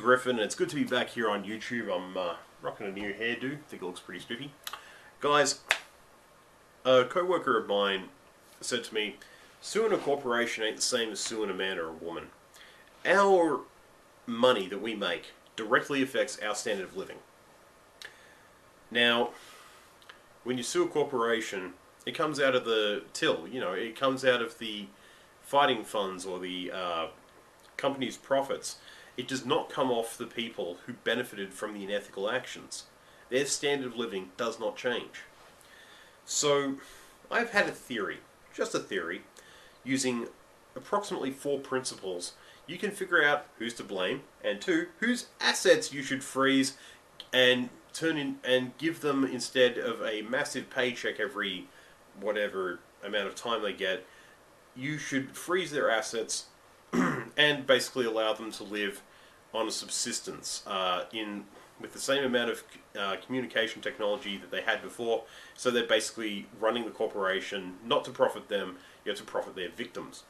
Griffin, and it's good to be back here on YouTube. I'm rocking a new hairdo. I think it looks pretty spiffy. Guys, a co-worker of mine said to me, suing a corporation ain't the same as suing a man or a woman. Our money that we make directly affects our standard of living. Now, when you sue a corporation, it comes out of the till, it comes out of the fighting funds or the company's profits. It does not come off the people who benefited from the unethical actions. Their standard of living does not change. So, I've had a theory, just a theory, using approximately 4 principles. You can figure out who's to blame, and 2, whose assets you should freeze and turn in and give them, instead of a massive paycheck every whatever amount of time they get, you should freeze their assets and basically allow them to live on a subsistence with the same amount of communication technology that they had before. So they're basically running the corporation not to profit them, yet to profit their victims,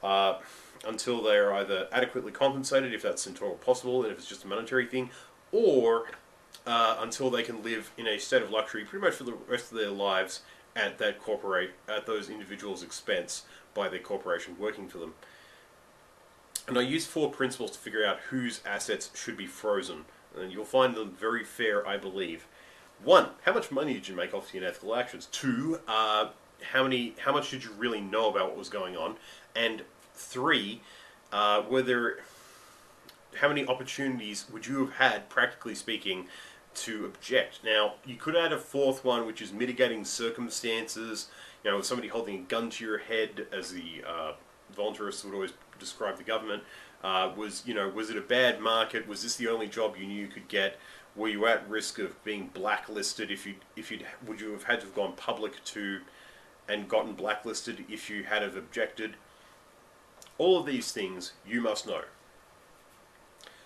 until they are either adequately compensated, if that's at all possible, and if it's just a monetary thing, or until they can live in a state of luxury pretty much for the rest of their lives at those individuals' expense by their corporation working for them. And I use 4 principles to figure out whose assets should be frozen, and you'll find them very fair, I believe. 1, how much money did you make off the unethical actions? 2, how much did you really know about what was going on? And 3, how many opportunities would you have had, practically speaking, to object? Now, you could add a 4th one, which is mitigating circumstances. Somebody holding a gun to your head, as the voluntarists would always describe the government. Was it a bad market? Was this the only job you knew you could get? Were you at risk of being blacklisted? Would you have had to have gone public and gotten blacklisted if you had have objected? All of these things you must know.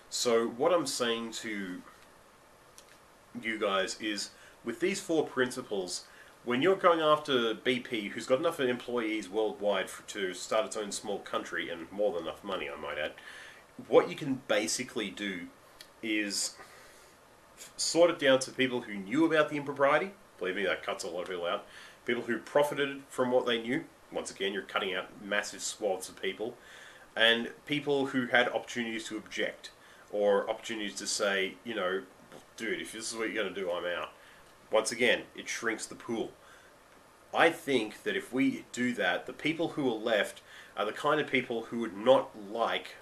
So what I'm saying to you guys is, with these 4 principles, when you're going after BP, who's got enough employees worldwide to start its own small country, and more than enough money, I might add, what you can basically do is sort it down to people who knew about the impropriety. Believe me, that cuts a lot of people out. People who profited from what they knew. Once again, you're cutting out massive swaths of people. And people who had opportunities to object, or opportunities to say, dude, if this is what you're going to do, I'm out. Once again, it shrinks the pool. I think that if we do that, the people who are left are the kind of people who would not like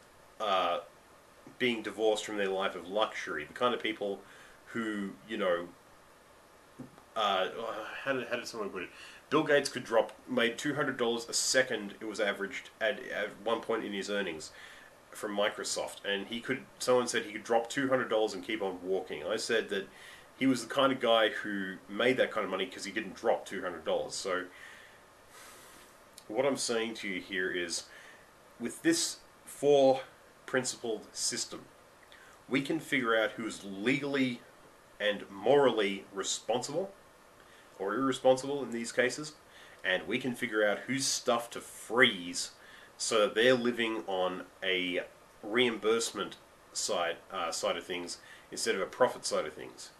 being divorced from their life of luxury. The kind of people who, how did someone put it? Bill Gates made $200 a second. It was averaged at one point in his earnings from Microsoft, and someone said he could drop $200 and keep on walking. I said that he was the kind of guy who made that kind of money because he didn't drop $200. So what I'm saying to you here is, with this 4-principled system, we can figure out who is legally and morally responsible, or irresponsible in these cases, and we can figure out whose stuff to freeze so that they're living on a reimbursement side of things instead of a profit side of things.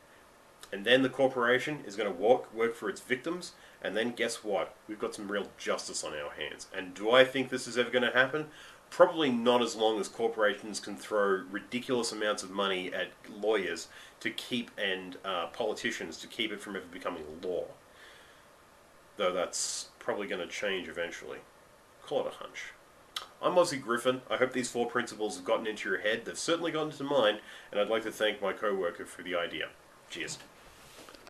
And then the corporation is going to work for its victims, and then guess what? We've got some real justice on our hands. And do I think this is ever going to happen? Probably not, as long as corporations can throw ridiculous amounts of money at lawyers to keep, and politicians to keep it from ever becoming law. Though that's probably going to change eventually. Call it a hunch. I'm Aussie Griffin. I hope these 4 principles have gotten into your head. They've certainly gotten into mine, and I'd like to thank my co-worker for the idea. Cheers.